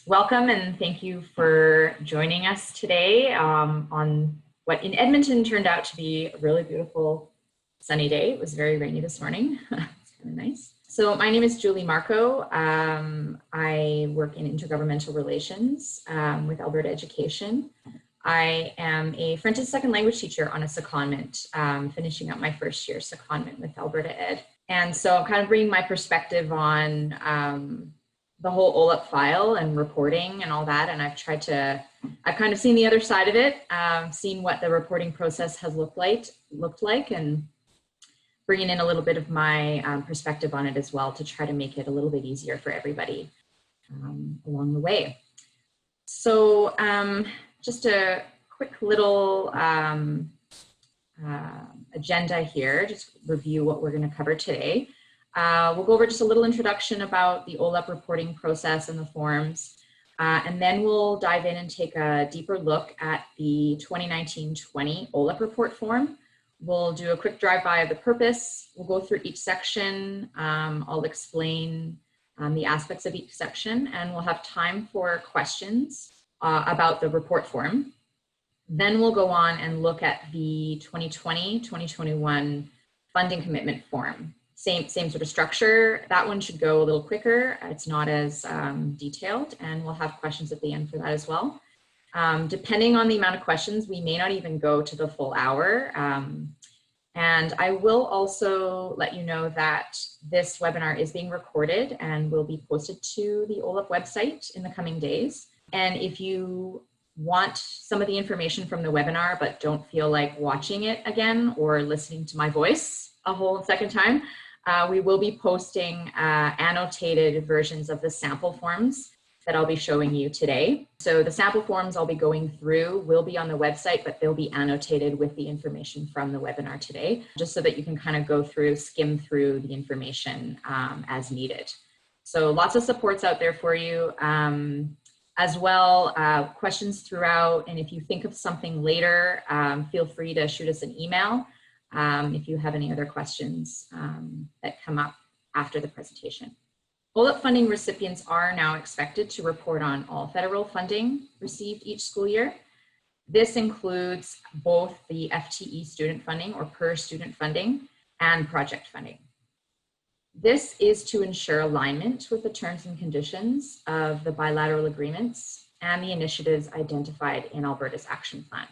Welcome and thank you for joining us today on what in Edmonton turned out to be a really beautiful sunny day. It was very rainy this morning. It's kind of nice. So my name is Julie Marco. I work in intergovernmental relations with Alberta Education. I am a French as a second language teacher on a secondment, finishing up my first year secondment with Alberta Ed. And so I'm kind of bringing my perspective on the whole OLEP file and reporting and all that. And I've kind of seen the other side of it, seen what the reporting process has looked like and bringing in a little bit of my perspective on it as well to try to make it a little bit easier for everybody along the way. So just a quick little agenda here, just review what we're going to cover today. We'll go over just a little introduction about the OLEP reporting process and the forms, and then we'll dive in and take a deeper look at the 2019-20 OLEP Report Form. We'll do a quick drive-by of the purpose. We'll go through each section. I'll explain the aspects of each section, and we'll have time for questions about the report form. Then we'll go on and look at the 2020-2021 Funding Commitment Form. Same sort of structure. That one should go a little quicker. It's not as detailed, and we'll have questions at the end for that as well. Depending on the amount of questions, we may not even go to the full hour. And I will also let you know that this webinar is being recorded and will be posted to the OLEP website in the coming days. And if you want some of the information from the webinar but don't feel like watching it again or listening to my voice a whole second time, we will be posting annotated versions of the sample forms that I'll be showing you today. So the sample forms I'll be going through will be on the website, but they'll be annotated with the information from the webinar today, just so that you can kind of go through, skim through the information as needed. So lots of supports out there for you. As well, questions throughout, and if you think of something later, feel free to shoot us an email if you have any other questions that come up after the presentation. OLEP funding recipients are now expected to report on all federal funding received each school year. This includes both the FTE student funding or per student funding and project funding. This is to ensure alignment with the terms and conditions of the bilateral agreements and the initiatives identified in Alberta's action plan.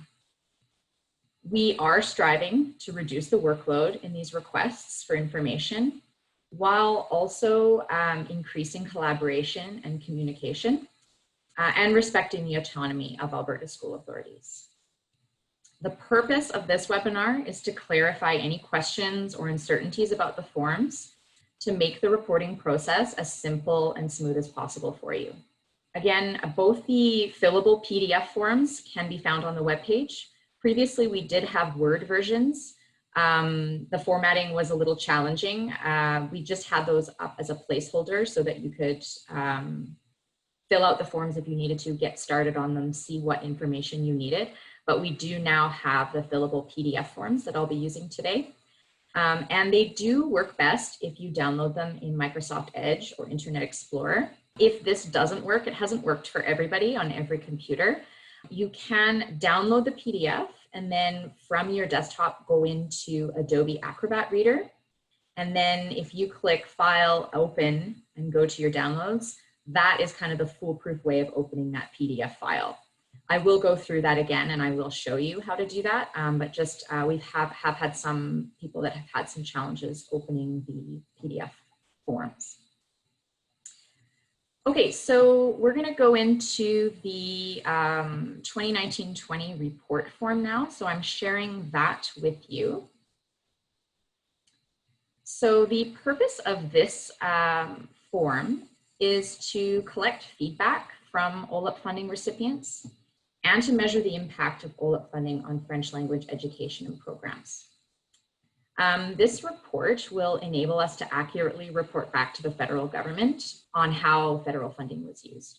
We are striving to reduce the workload in these requests for information while also increasing collaboration and communication and respecting the autonomy of Alberta school authorities. The purpose of this webinar is to clarify any questions or uncertainties about the forms to make the reporting process as simple and smooth as possible for you. Again, both the fillable PDF forms can be found on the webpage. Previously, we did have Word versions. The formatting was a little challenging. We just had those up as a placeholder so that you could fill out the forms if you needed to, get started on them, see what information you needed. But we do now have the fillable PDF forms that I'll be using today. And they do work best if you download them in Microsoft Edge or Internet Explorer. If this doesn't work, it hasn't worked for everybody on every computer. You can download the PDF and then from your desktop go into Adobe Acrobat Reader. And then if you click File, Open, and go to your downloads, that is kind of the foolproof way of opening that PDF file. I will go through that again and I will show you how to do that, but just we have had some people that have had some challenges opening the PDF forms. Okay, so we're gonna go into the 2019-20 report form now. So I'm sharing that with you. So the purpose of this form is to collect feedback from OLEP funding recipients and to measure the impact of OLEP funding on French language education and programs. This report will enable us to accurately report back to the federal government on how federal funding was used.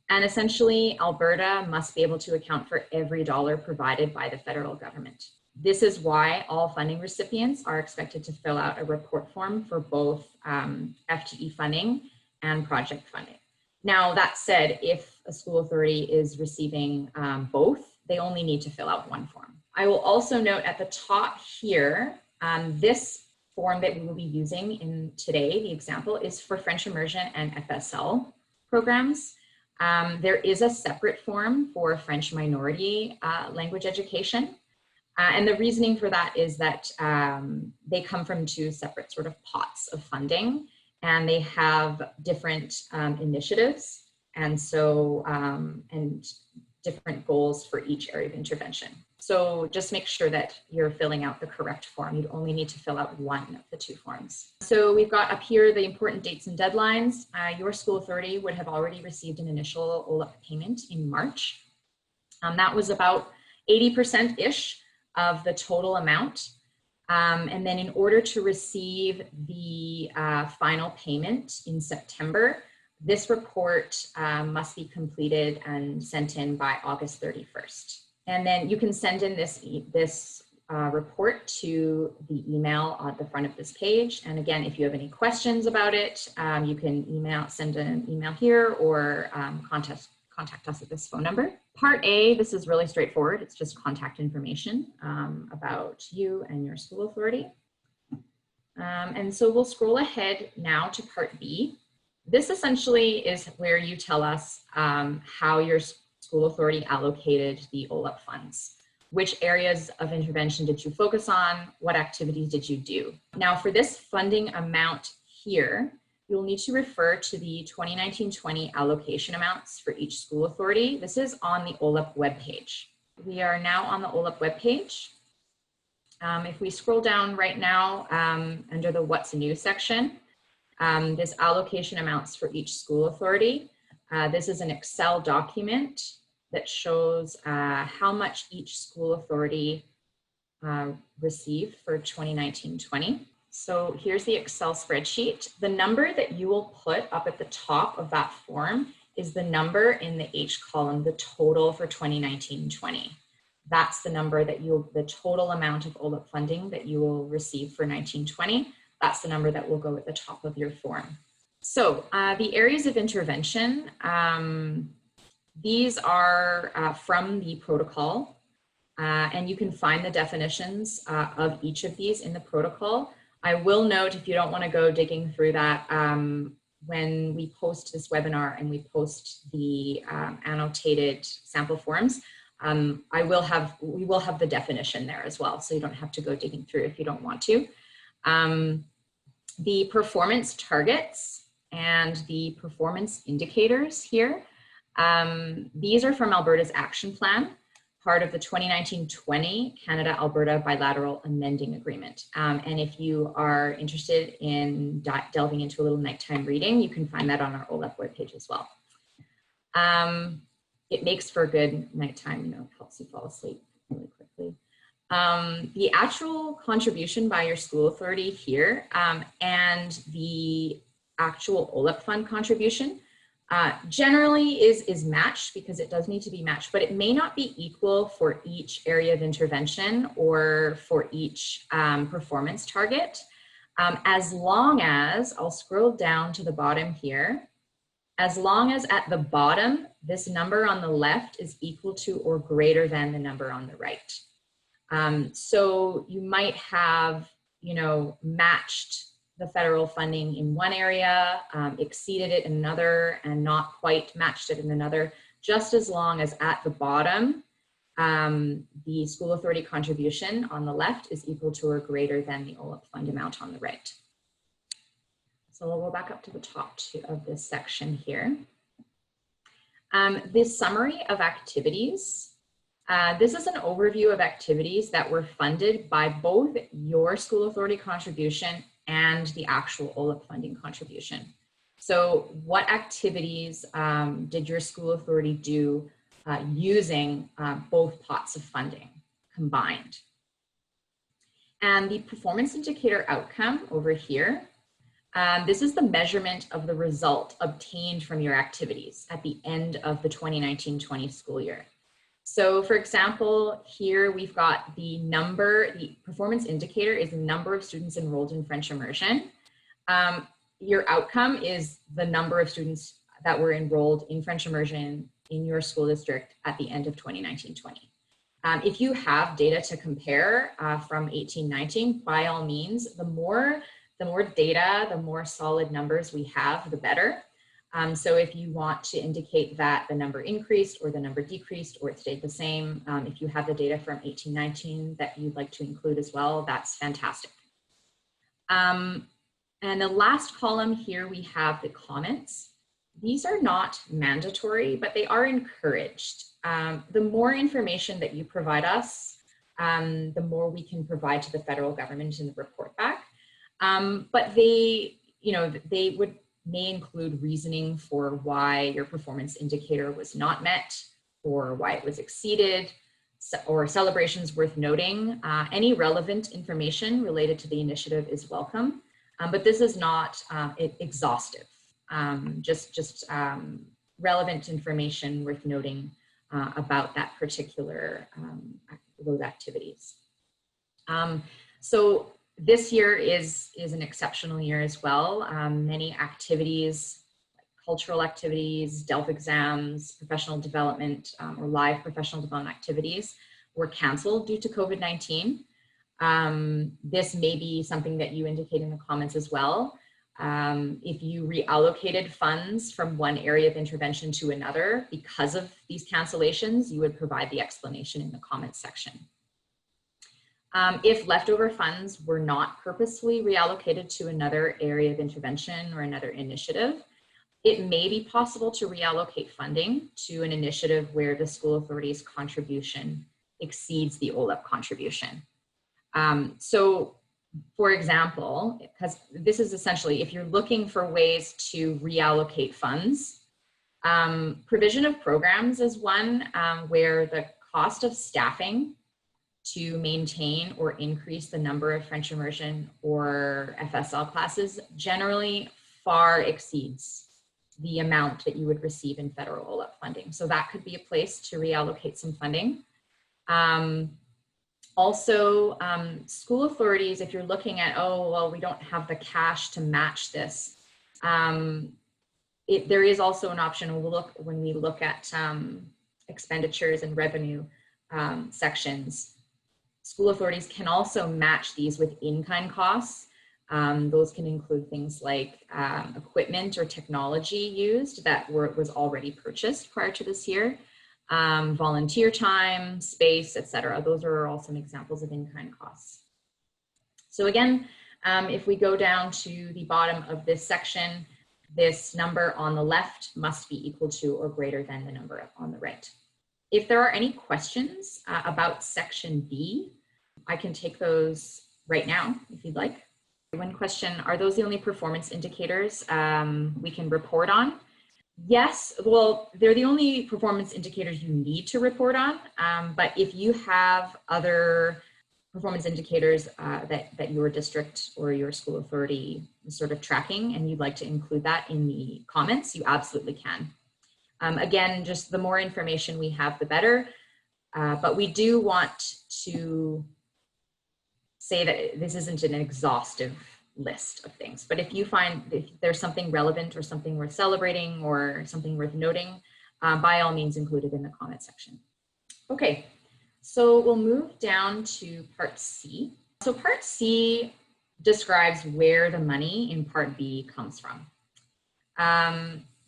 And essentially, Alberta must be able to account for every dollar provided by the federal government. This is why all funding recipients are expected to fill out a report form for both FTE funding and project funding. Now, that said, if a school authority is receiving both, they only need to fill out one form. I will also note at the top here, this form that we will be using in today, the example, is for French immersion and FSL programs. There is a separate form for French minority language education. And the reasoning for that is that they come from two separate sort of pots of funding, and they have different initiatives, and so and different goals for each area of intervention. So just make sure that you're filling out the correct form. You only need to fill out one of the two forms. So we've got up here the important dates and deadlines. Your school authority would have already received an initial OLEP payment in March. That was about 80%-ish of the total amount. And then in order to receive the final payment in September, this report must be completed and sent in by August 31st. And then you can send in this report to the email on the front of this page. And again, if you have any questions about it, you can send an email here, or contact us at this phone number. Part A, this is really straightforward. It's just contact information about you and your school authority. And so we'll scroll ahead now to Part B. This essentially is where you tell us how your school authority allocated the OLEP funds. Which areas of intervention did you focus on? What activities did you do? Now, for this funding amount here, you'll need to refer to the 2019-20 allocation amounts for each school authority. This is on the OLEP webpage. We are now on the OLEP webpage. If we scroll down right now under the What's New section, this allocation amounts for each school authority. This is an Excel document that shows how much each school authority received for 2019-20. So here's the Excel spreadsheet. The number that you will put up at the top of that form is the number in the H column, the total for 2019-20. That's the number that the total amount of OLEP funding that you will receive for 19-20. That's the number that will go at the top of your form. So the areas of intervention, these are from the protocol, and you can find the definitions of each of these in the protocol. I will note, if you don't want to go digging through that, when we post this webinar and we post the annotated sample forms, we will have the definition there as well, so you don't have to go digging through if you don't want to. The performance targets and the performance indicators here, these are from Alberta's action plan, part of the 2019-20 Canada-Alberta Bilateral Amending Agreement. And if you are interested in delving into a little nighttime reading, you can find that on our OLEP webpage as well. It makes for a good nighttime, helps you fall asleep really quickly. The actual contribution by your school authority here and the actual OLEP fund contribution generally is matched, because it does need to be matched, but it may not be equal for each area of intervention or for each performance target, as long as, I'll scroll down to the bottom here, as long as at the bottom, this number on the left is equal to or greater than the number on the right. So you might have, matched the federal funding in one area, exceeded it in another, and not quite matched it in another, just as long as at the bottom, the school authority contribution on the left is equal to or greater than the OLEP fund amount on the right. So we'll go back up to the top of this section here. This summary of activities, this is an overview of activities that were funded by both your school authority contribution and the actual OLEP funding contribution. So what activities did your school authority do using both pots of funding combined? And the performance indicator outcome over here, this is the measurement of the result obtained from your activities at the end of the 2019-20 school year. So for example, here we've got the performance indicator is the number of students enrolled in French immersion. Your outcome is the number of students that were enrolled in French immersion in your school district at the end of 2019-20. If you have data to compare from 18-19, by all means, the more data, the more solid numbers we have, the better. So if you want to indicate that the number increased or the number decreased or it stayed the same, if you have the data from 18-19 that you'd like to include as well, that's fantastic. And the last column here, we have the comments. These are not mandatory, but they are encouraged. The more information that you provide us, the more we can provide to the federal government in the report back. But they may include reasoning for why your performance indicator was not met or why it was exceeded, or celebrations worth noting. Any relevant information related to the initiative is welcome, but this is not exhaustive. Just relevant information worth noting about that particular, those activities. So this year is an exceptional year as well. Many activities, like cultural activities, DELF exams, professional development, or live professional development activities were canceled due to COVID-19. This may be something that you indicate in the comments as well. If you reallocated funds from one area of intervention to another because of these cancellations, you would provide the explanation in the comments section. If leftover funds were not purposefully reallocated to another area of intervention or another initiative, it may be possible to reallocate funding to an initiative where the school authority's contribution exceeds the OLEP contribution. So, for example, because this is essentially, if you're looking for ways to reallocate funds, provision of programs is one where the cost of staffing to maintain or increase the number of French immersion or FSL classes generally far exceeds the amount that you would receive in federal OLEP funding. So that could be a place to reallocate some funding. Also, school authorities, if you're looking at, oh, well, we don't have the cash to match this, there is also an option when we look at expenditures and revenue sections. School authorities can also match these with in-kind costs. Those can include things like equipment or technology used that was already purchased prior to this year, volunteer time, space, etc. Those are all some examples of in-kind costs. So again, if we go down to the bottom of this section, this number on the left must be equal to or greater than the number on the right. If there are any questions about section B, I can take those right now if you'd like. One question, are those the only performance indicators we can report on? Yes, well, they're the only performance indicators you need to report on, but if you have other performance indicators that your district or your school authority is sort of tracking and you'd like to include that in the comments, you absolutely can. Again, just the more information we have, the better. But we do want to say that this isn't an exhaustive list of things. But if you find if there's something relevant or something worth celebrating or something worth noting, by all means include it in the comment section. Okay, so we'll move down to part C. So part C describes where the money in part B comes from.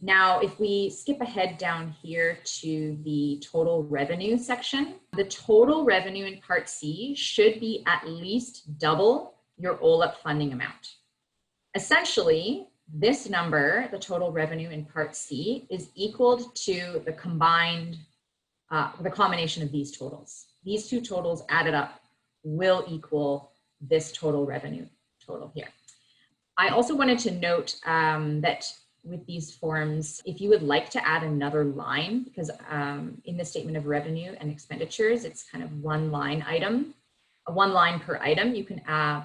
Now, if we skip ahead down here to the total revenue section, the total revenue in Part C should be at least double your OLEP funding amount. Essentially, this number, the total revenue in Part C, is equal to the combined, the combination of these totals. These two totals added up will equal this total revenue total here. I also wanted to note that with these forms, if you would like to add another line, because in the statement of revenue and expenditures, it's kind of one line item, one line per item, you can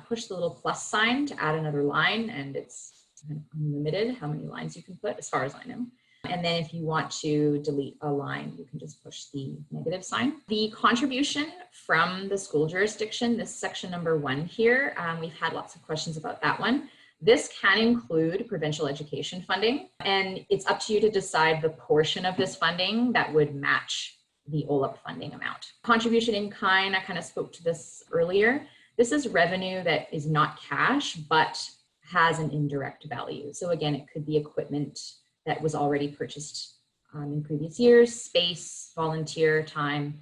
push the little plus sign to add another line, and it's kind of unlimited how many lines you can put, as far as I know. And then if you want to delete a line, you can just push the negative sign. The contribution from the school jurisdiction, this section number 1 here, we've had lots of questions about that one. This can include provincial education funding, and it's up to you to decide the portion of this funding that would match the OLEP funding amount. Contribution in kind, I kind of spoke to this earlier. This is revenue that is not cash, but has an indirect value. So again, it could be equipment that was already purchased in previous years, space, volunteer time,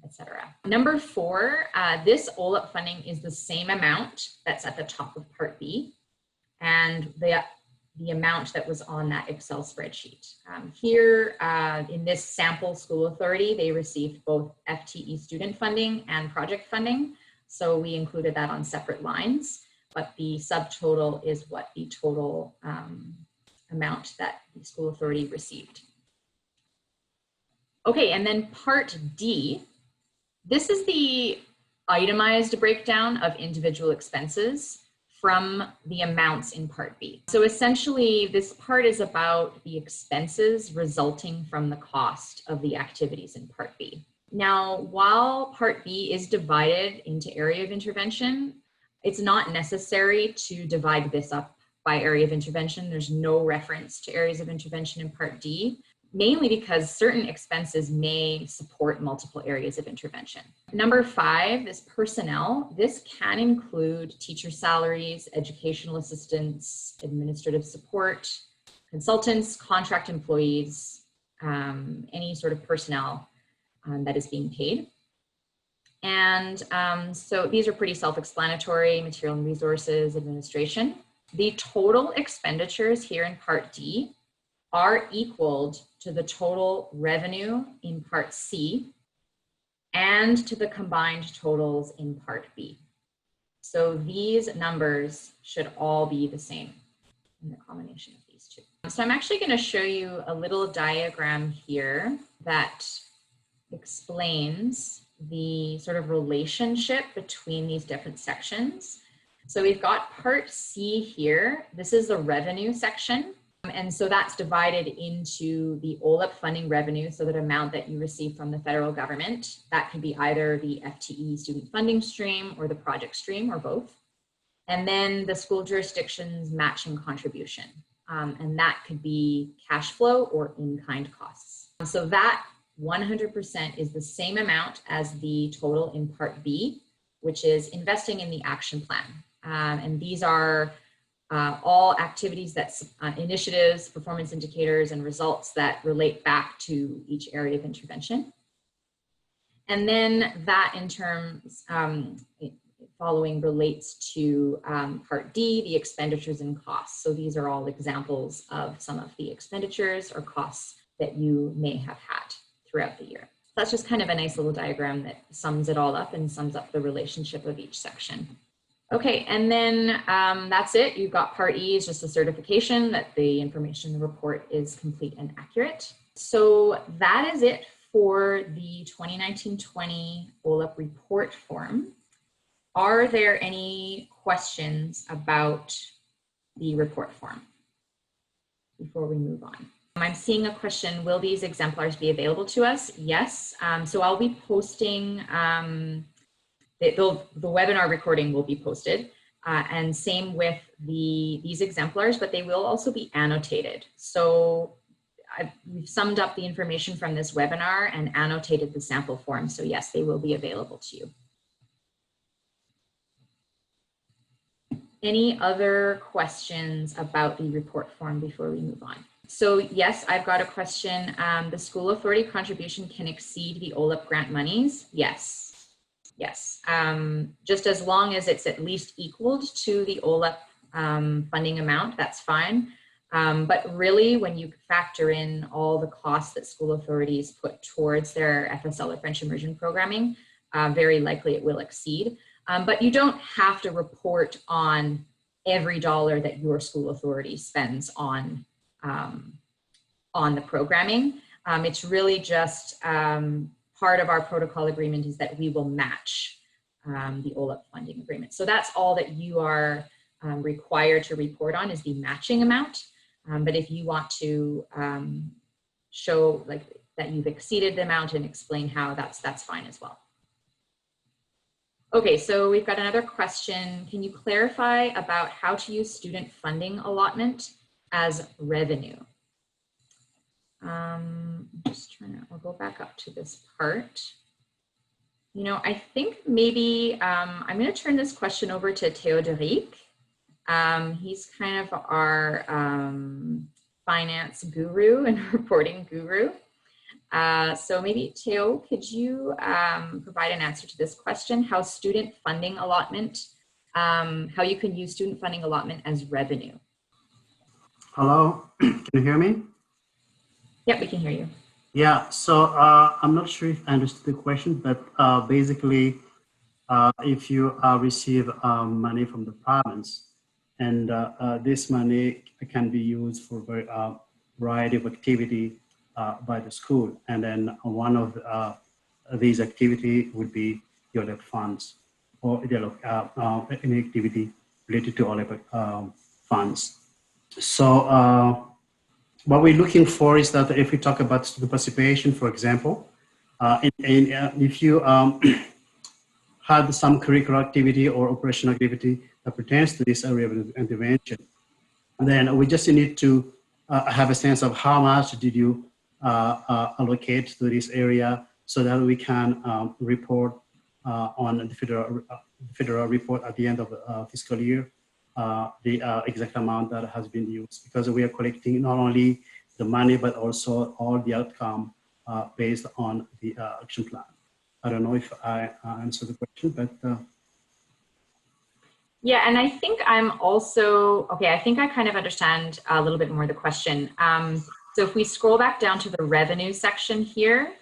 etc. Number 4, this OLEP funding is the same amount that's at the top of Part B and the amount that was on that Excel spreadsheet. Here in this sample school authority, they received both FTE student funding and project funding. So we included that on separate lines, but the subtotal is what the total amount that the school authority received. Okay, and then Part D, this is the itemized breakdown of individual expenses from the amounts in Part B. So essentially, this part is about the expenses resulting from the cost of the activities in Part B. Now, while Part B is divided into area of intervention, it's not necessary to divide this up by area of intervention. There's no reference to areas of intervention in Part D, mainly because certain expenses may support multiple areas of intervention. Number 5 is personnel. This can include teacher salaries, educational assistants, administrative support, consultants, contract employees, any sort of personnel that is being paid. And so these are pretty self-explanatory: material and resources, administration. The total expenditures here in Part D are equaled to the total revenue in Part C and to the combined totals in Part B. So these numbers should all be the same in the combination of these two. So I'm actually going to show you a little diagram here that explains the sort of relationship between these different sections. So we've got Part C here. This is the revenue section. And so that's divided into the OLEP funding revenue, so that amount that you receive from the federal government. That could be either the FTE student funding stream or the project stream or both. And then the school jurisdiction's matching contribution. And that could be cash flow or in-kind costs. So that 100% is the same amount as the total in Part B, which is investing in the action plan. And these are all activities initiatives, performance indicators, and results that relate back to each area of intervention. And then that in terms, following relates to Part D, the expenditures and costs. So these are all examples of some of the expenditures or costs that you may have had throughout the year. That's just kind of a nice little diagram that sums it all up and sums up the relationship of each section. Okay, and then that's it. You've got Part E is just a certification that the information in the report is complete and accurate. So that is it for the 2019-20 OLEP report form. Are there any questions about the report form before we move on? I'm seeing a question: will these exemplars be available to us? Yes, so I'll be posting, the webinar recording will be posted, and same with these exemplars, but they will also be annotated. So we've summed up the information from this webinar and annotated the sample form. So yes, they will be available to you. Any other questions about the report form before we move on? So yes, I've got a question. The school authority contribution can exceed the OLEP grant monies? Yes, yes. Just as long as it's at least equaled to the OLEP funding amount, that's fine. But really, when you factor in all the costs that school authorities put towards their FSL or French immersion programming, very likely it will exceed. But you don't have to report on every dollar that your school authority spends on the programming. It's really just part of our protocol agreement is that we will match the OLEP funding agreement. So that's all that you are required to report on is the matching amount. But if you want to show like that you've exceeded the amount and explain how, that's fine as well. Okay, so we've got another question. Can you clarify about how to use student funding allotment as revenue? Just trying to, I'll go back up to this part. You know, I think maybe I'm going to turn this question over to Theodoric. He's kind of our finance guru and reporting guru. So maybe Theo, could you provide an answer to this question? How student funding allotment, how you can use student funding allotment as revenue? Hello, can you hear me? Yep, we can hear you. Yeah, so I'm not sure if I understood the question, but basically, if you receive money from the province, and this money can be used for a variety of activity by the school, and then one of these activity would be the OLEP funds, or any activity related to OLEP funds. So what we're looking for is that if we talk about student participation, for example, if you had some curricular activity or operational activity that pertains to this area of intervention, then we just need to have a sense of how much did you allocate to this area so that we can report on the federal report at the end of the fiscal year the exact amount that has been used, because we are collecting not only the money but also all the outcome based on the action plan. I don't know if I answered the question, but yeah, and I think I'm also, okay, I think I kind of understand a little bit more the question. So if we scroll back down to the revenue section here,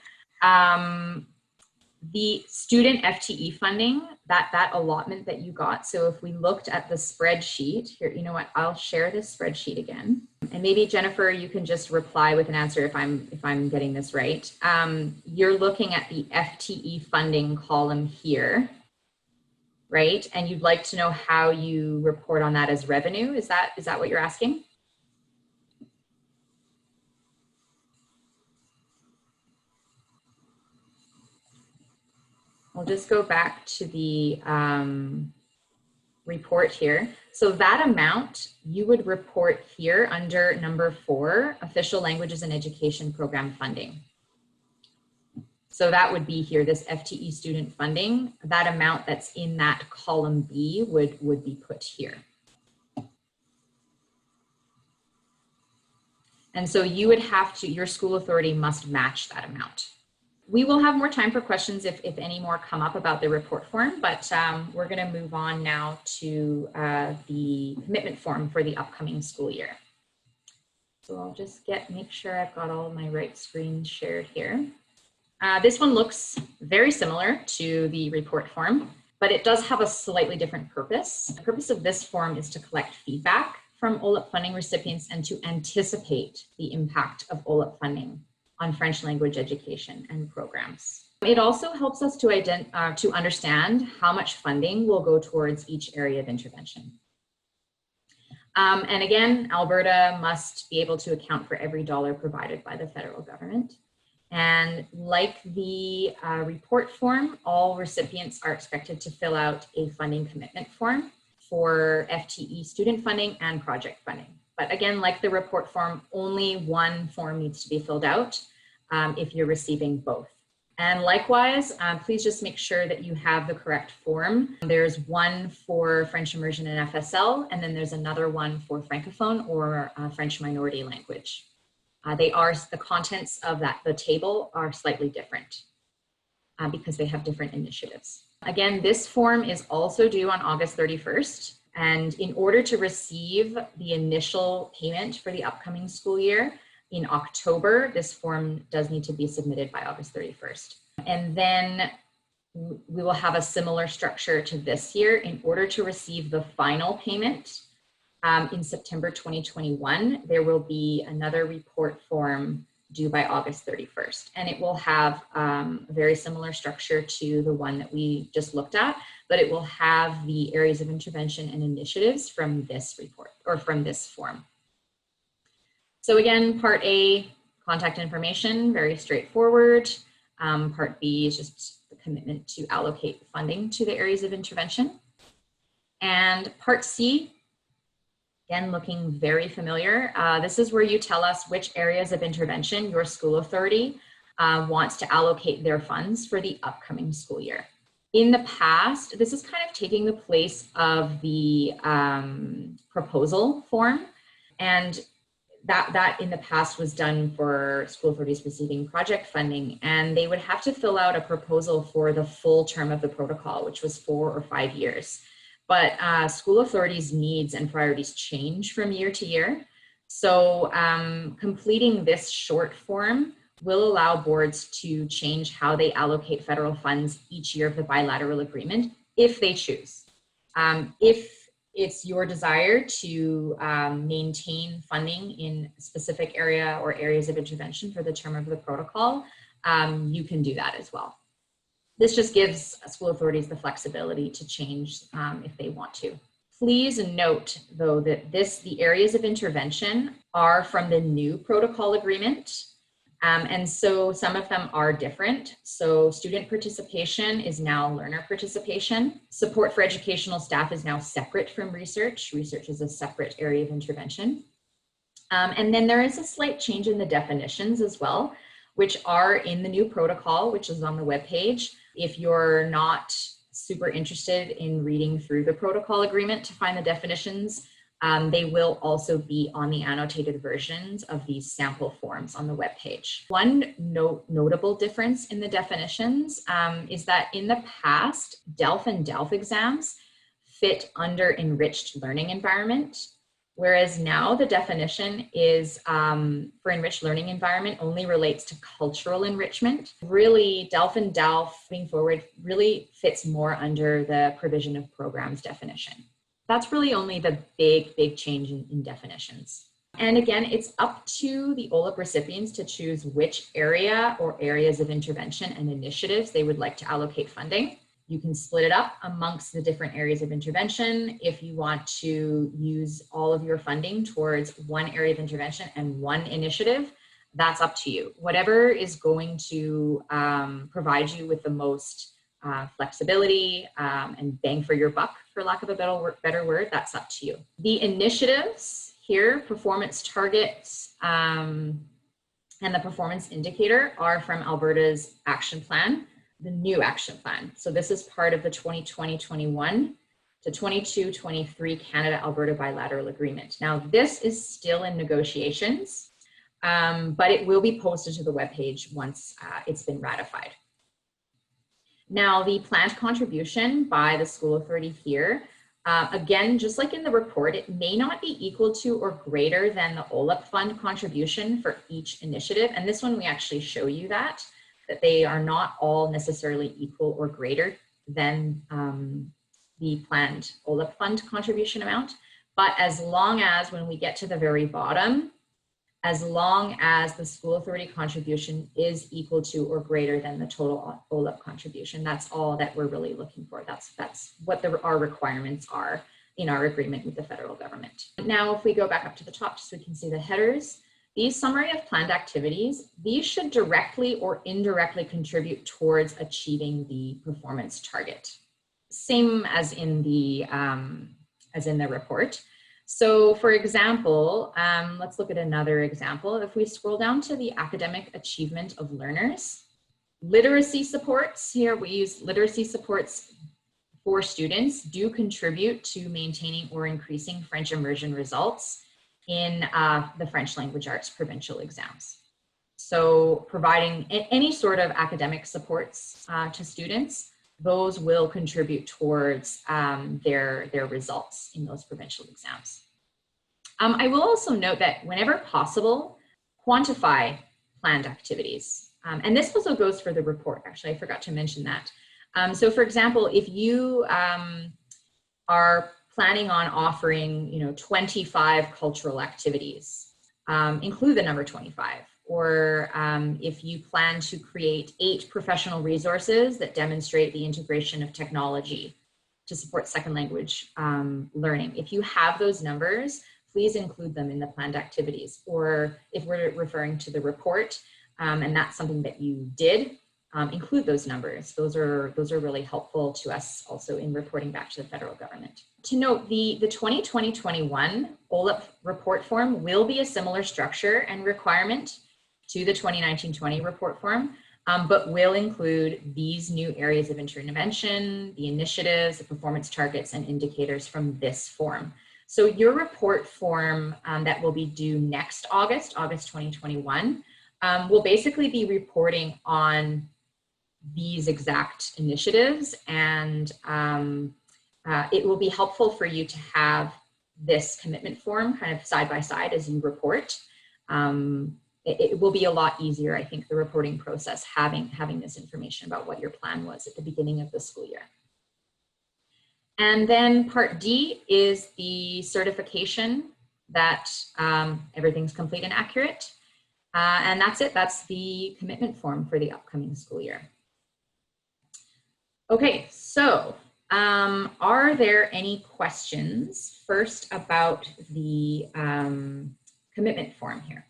the student FTE funding, that allotment that you got. So if we looked at the spreadsheet here, you know what, I'll share this spreadsheet again. And maybe Jennifer, you can just reply with an answer if I'm getting this right. You're looking at the FTE funding column here, right? And you'd like to know how you report on that as revenue. Is that what you're asking? I'll just go back to the report here. So that amount you would report here under number 4, official languages and education program funding. So that would be here, this FTE student funding, that amount that's in that column B would be put here. And so you would have to, your school authority must match that amount. We will have more time for questions if any more come up about the report form, but we're going to move on now to the commitment form for the upcoming school year. So I'll just make sure I've got all my right screens shared here. This one looks very similar to the report form, but it does have a slightly different purpose. The purpose of this form is to collect feedback from OLEP funding recipients and to anticipate the impact of OLEP funding on French language education and programs. It also helps us to understand how much funding will go towards each area of intervention. And again, Alberta must be able to account for every dollar provided by the federal government. And like the report form, all recipients are expected to fill out a funding commitment form for FTE student funding and project funding. But again, like the report form, only one form needs to be filled out if you're receiving both. And likewise, please just make sure that you have the correct form. There's one for French immersion and FSL, and then there's another one for Francophone or French minority language. The contents of the table are slightly different because they have different initiatives. Again, this form is also due on August 31st. And in order to receive the initial payment for the upcoming school year in October, this form does need to be submitted by August 31st. And then we will have a similar structure to this year. In order to receive the final payment in September 2021, there will be another report form due by August 31st. And it will have a very similar structure to the one that we just looked at, but it will have the areas of intervention and initiatives from this report or from this form. So again, part A, contact information, very straightforward. Part B is just the commitment to allocate funding to the areas of intervention. And Part C, again, looking very familiar. This is where you tell us which areas of intervention your school authority wants to allocate their funds for the upcoming school year. In the past, this is kind of taking the place of the proposal form, and that in the past was done for school authorities receiving project funding, and they would have to fill out a proposal for the full term of the protocol, which was 4 or 5 years. But school authorities' needs and priorities change from year to year. So completing this short form will allow boards to change how they allocate federal funds each year of the bilateral agreement, if they choose. If it's your desire to maintain funding in a specific area or areas of intervention for the term of the protocol, you can do that as well. This just gives school authorities the flexibility to change if they want to. Please note, though, that the areas of intervention are from the new protocol agreement. And so some of them are different. So student participation is now learner participation. Support for educational staff is now separate from research. Research is a separate area of intervention. And then there is a slight change in the definitions as well, which are in the new protocol, which is on the webpage. If you're not super interested in reading through the protocol agreement to find the definitions, they will also be on the annotated versions of these sample forms on the webpage. One notable difference in the definitions is that in the past, DELF and DELF exams fit under enriched learning environment, whereas now the definition is for enriched learning environment only relates to cultural enrichment. Really, DELF and DELF moving forward really fits more under the provision of programs definition. That's really only the big change in definitions. And again, it's up to the OLEP recipients to choose which area or areas of intervention and initiatives they would like to allocate funding. You can split it up amongst the different areas of intervention. If you want to use all of your funding towards one area of intervention and one initiative, that's up to you. Whatever is going to provide you with the most flexibility and bang for your buck, for lack of a better word, that's up to you. The initiatives here, performance targets and the performance indicator are from Alberta's action plan, the new action plan. So this is part of the 2020-21 to 22-23 Canada-Alberta bilateral agreement. Now this is still in negotiations, but it will be posted to the webpage once it's been ratified. Now, the planned contribution by the school authority here, again, just like in the report, it may not be equal to or greater than the OLEP fund contribution for each initiative. And this one, we actually show you that they are not all necessarily equal or greater than the planned OLEP fund contribution amount. But as long as, when we get to the very bottom, as long as the school authority contribution is equal to or greater than the total OLEP contribution, that's all that we're really looking for. That's what our requirements are in our agreement with the federal government. Now, if we go back up to the top, just so we can see the headers, these summary of planned activities, these should directly or indirectly contribute towards achieving the performance target. Same as in the report. So for example, let's look at another example. If we scroll down to the academic achievement of learners, literacy supports, here we use literacy supports for students do contribute to maintaining or increasing French immersion results in the French language arts provincial exams. So providing any sort of academic supports to students, those will contribute towards their results in those provincial exams. I will also note that whenever possible, quantify planned activities. And this also goes for the report, actually, I forgot to mention that. So for example, if you are planning on offering 25 cultural activities, include the number 25. Or if you plan to create 8 professional resources that demonstrate the integration of technology to support second language learning. If you have those numbers, please include them in the planned activities. Or if we're referring to the report and that's something that you did, include those numbers. Those are really helpful to us also in reporting back to the federal government. To note, the 2020-21 OLEP report form will be a similar structure and requirement to the 2019-20 report form, but will include these new areas of intervention, the initiatives, the performance targets, and indicators from this form. So your report form that will be due next August 2021, will basically be reporting on these exact initiatives, and it will be helpful for you to have this commitment form kind of side by side as you report. It will be a lot easier, I think, the reporting process having this information about what your plan was at the beginning of the school year. And then part D is the certification that everything's complete and accurate. And that's it. That's the commitment form for the upcoming school year. Okay, so are there any questions first about the commitment form here?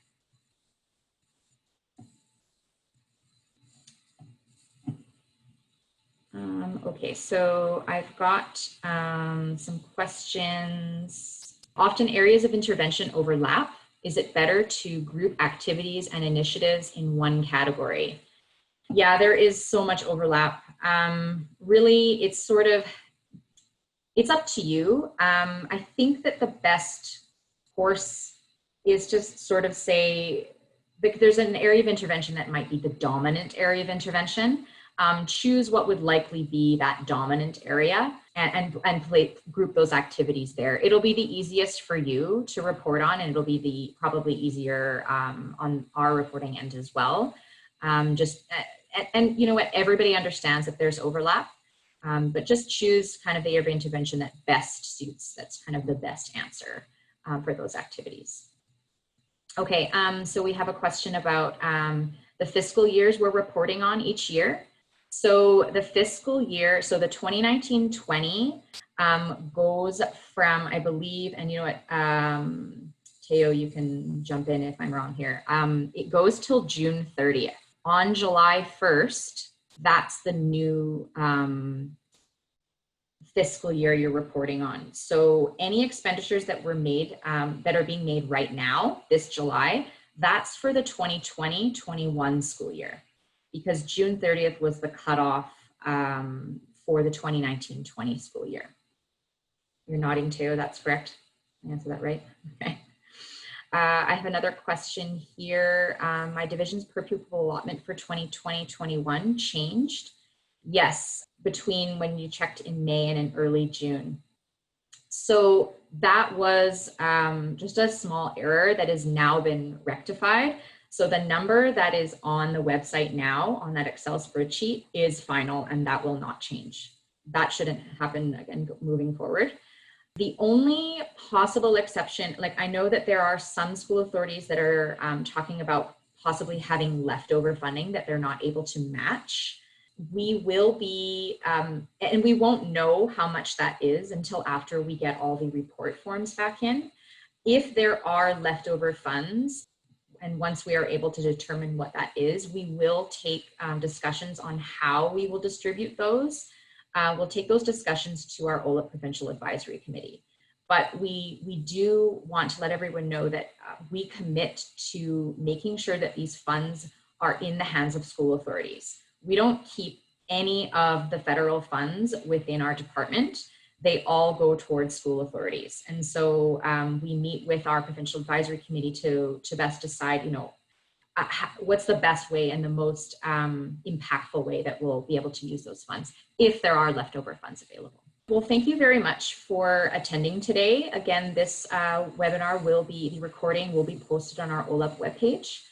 Okay, so I've got some questions. Often areas of intervention overlap. Is it better to group activities and initiatives in one category? Yeah, there is so much overlap. Really, it's up to you. I think that the best course is just sort of say, there's an area of intervention that might be the dominant area of intervention. Choose what would likely be that dominant area and group those activities there. It'll be the easiest for you to report on, and it'll be probably easier on our reporting end as well. And you know what, everybody understands that there's overlap, but just choose kind of the area of intervention that best suits, that's kind of the best answer for those activities. Okay, so we have a question about the fiscal years we're reporting on each year. So the fiscal year, so the 2019-20 goes from, I believe, and you know what, Teo, you can jump in if I'm wrong here. It goes till June 30th. On July 1st, that's the new fiscal year you're reporting on. So any expenditures that were made, that are being made right now, this July, that's for the 2020-21 school year, because June 30th was the cutoff for the 2019-20 school year. You're nodding too, that's correct? I answered that right? Okay. I have another question here. My divisions per pupil allotment for 2020-21 changed. Yes, between when you checked in May and in early June. So that was just a small error that has now been rectified. So the number that is on the website now on that Excel spreadsheet is final, and that will not change. That shouldn't happen again moving forward. The only possible exception, like I know that there are some school authorities that are talking about possibly having leftover funding that they're not able to match. We will be, and we won't know how much that is until after we get all the report forms back in. If there are leftover funds, and once we are able to determine what that is, we will take discussions on how we will distribute those. We'll take those discussions to our OLEP Provincial Advisory Committee. But we do want to let everyone know that we commit to making sure that these funds are in the hands of school authorities. We don't keep any of the federal funds within our department. They all go towards school authorities. And so we meet with our Provincial Advisory Committee to best decide, you know, what's the best way and the most impactful way that we'll be able to use those funds if there are leftover funds available. Well, thank you very much for attending today. Again, this webinar the recording will be posted on our OLEP webpage.